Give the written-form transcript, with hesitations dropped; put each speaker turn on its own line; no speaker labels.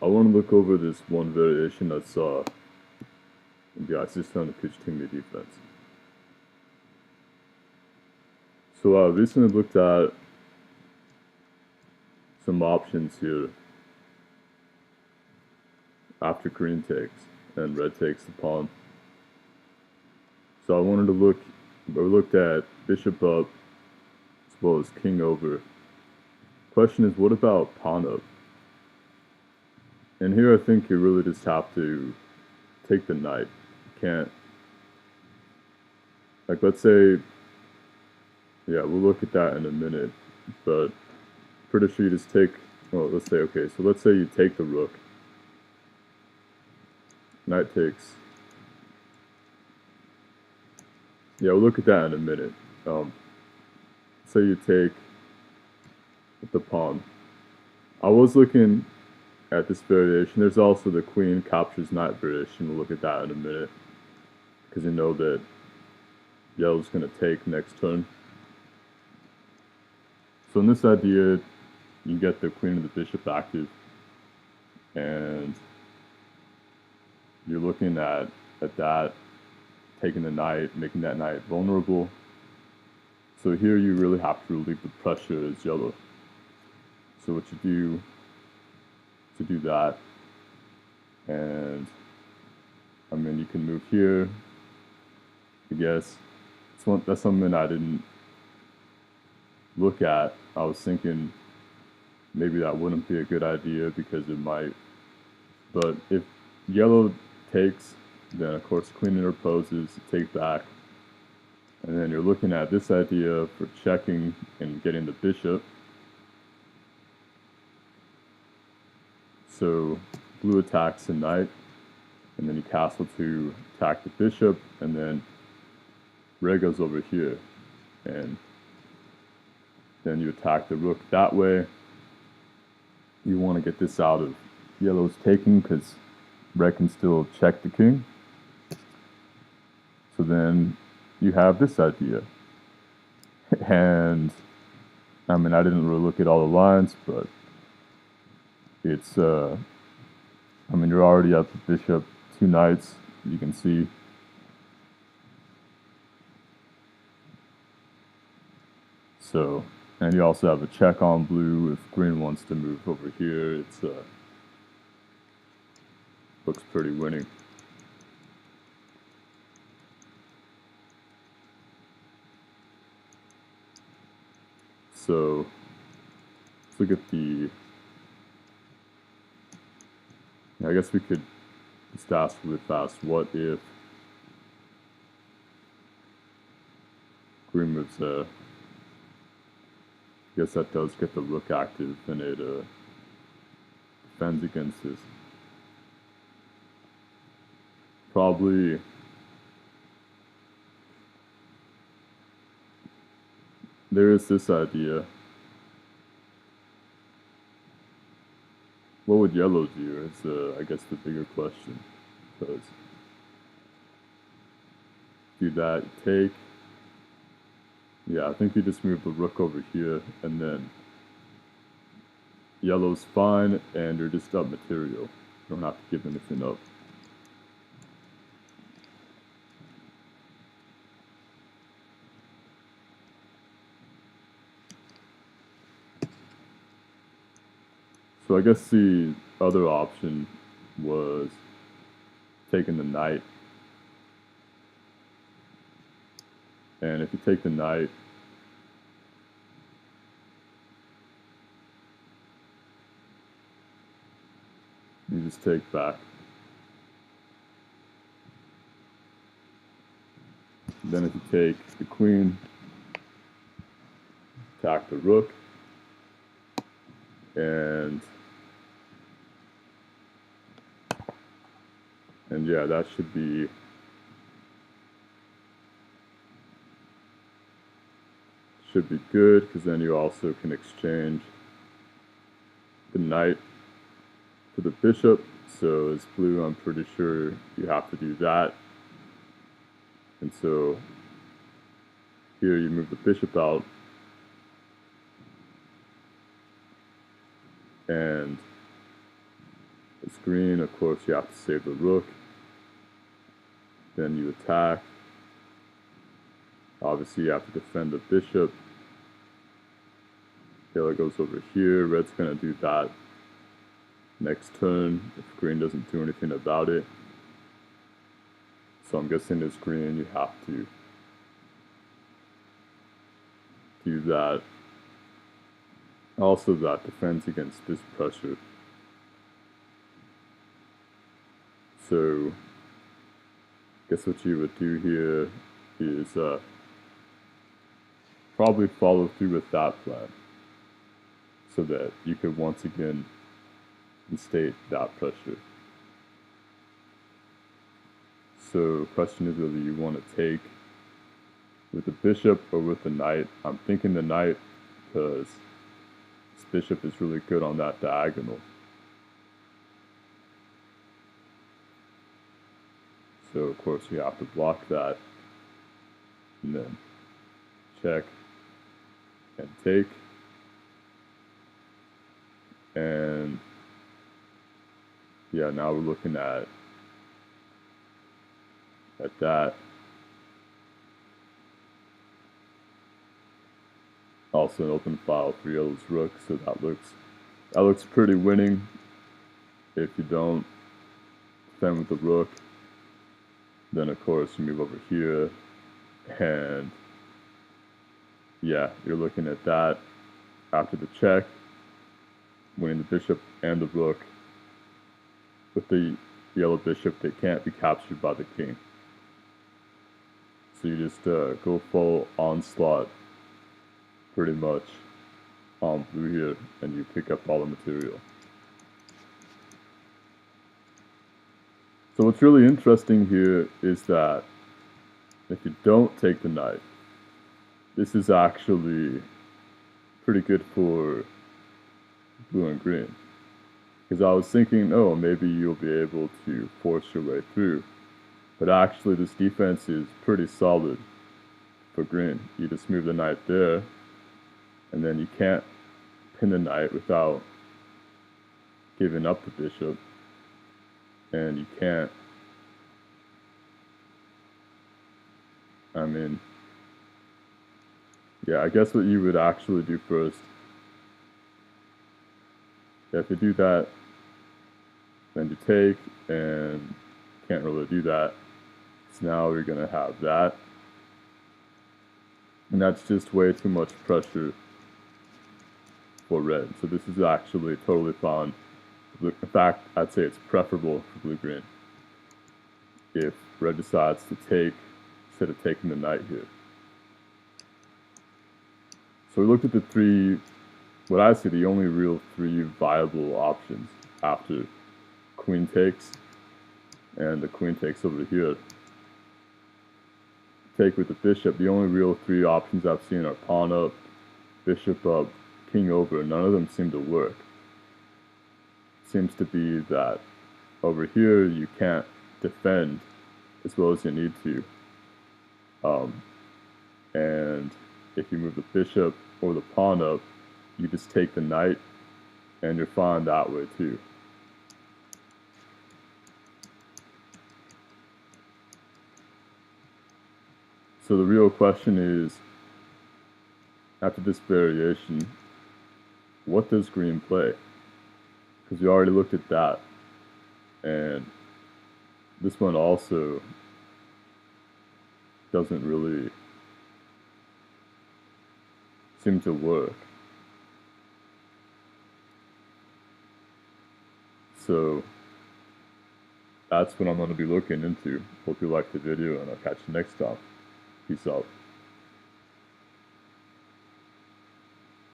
I want to look over this one variation I saw in the system to pitch team defense. So I recently looked at some options here after green takes and red takes the pawn. So I wanted to looked at bishop up as well as king over. Question is, what about pawn up? And here I think you really just have to take the knight. You can't, like, let's say, yeah, we'll look at that in a minute, but pretty sure you just take, well, let's say, okay, so let's say you take the rook. Knight takes. Yeah, we'll look at that in a minute. Say you take the pawn. I was looking at this variation. There's also the queen captures knight variation. We'll look at that in a minute, because you know that yellow's going to take next turn. So in this idea, you get the queen and the bishop active, and you're looking at that, taking the knight, making that knight vulnerable. So here you really have to relieve the pressure as yellow. So what you do to do that, and I mean you can move here, I guess. That's something I didn't look at. I was thinking maybe that wouldn't be a good idea because it might, but if yellow takes, then of course queen interposes, take back, and then you're looking at this idea for checking and getting the bishop. So blue attacks the knight, and then you castle to attack the bishop, and then red goes over here, and then you attack the rook that way. You want to get this out of yellow's taking because red can still check the king. So then you have this idea. And I mean, I didn't really look at all the lines, but it's, I mean, you're already at the bishop, 2 knights, you can see. So, and you also have a check on blue if green wants to move over here. It's, looks pretty winning. So, let's look at the, I guess we could just ask really fast, what if green moves there? I guess that does get the rook active, and it defends against this. Probably there is this idea. What would yellow do is, I guess, the bigger question. Because do that, take. Yeah, I think you just move the rook over here, and then yellow's fine, and you're just up material. You don't have to give anything up. So I guess the other option was taking the knight. And if you take the knight, you just take back. Then if you take the queen, attack the rook, and yeah, that should be good, because then you also can exchange the knight to the bishop. So as blue, I'm pretty sure you have to do that. And so here you move the bishop out, and is green, of course you have to save the rook. Then you attack. Obviously you have to defend the bishop. Yellow goes over here, red's gonna do that next turn if green doesn't do anything about it. So I'm guessing as green you have to do that. Also that defends against this pressure. So I guess what you would do here is probably follow through with that plan so that you could once again instate that pressure. So the question is whether you want to take with the bishop or with the knight. I'm thinking the knight because this bishop is really good on that diagonal. So of course you have to block that and then check and take. And yeah, now we're looking at that. Also an open file for yellow's rook, so that looks pretty winning. If you don't defend with the rook, then of course you move over here, and yeah, you're looking at that after the check, winning the bishop and the rook. With the yellow bishop, they can't be captured by the king. So you just go full onslaught pretty much on blue here, and you pick up all the material. So what's really interesting here is that if you don't take the knight, this is actually pretty good for blue and green. Because I was thinking, oh, maybe you'll be able to force your way through. But actually this defense is pretty solid for green. You just move the knight there, and then you can't pin the knight without giving up the bishop. And you can't, yeah, I guess what you would actually do first, if you do that, then you take, and can't really do that. So now we're gonna have that. And that's just way too much pressure for red. So this is actually totally fine. In fact, I'd say it's preferable for blue-green if red decides to take instead of taking the knight here. So we looked at the three, what I see the only real three viable options after queen takes, and the queen takes over here. Take with the bishop, the only real three options I've seen are pawn up, bishop up, king over. None of them seem to work. It seems to be that over here you can't defend as well as you need to. And if you move the bishop or the pawn up, you just take the knight and you're fine that way too. So the real question is, after this variation, what does green play? Because we already looked at that. And this one also doesn't really seem to work. So that's what I'm going to be looking into. Hope you liked the video, and I'll catch you next time. Peace out.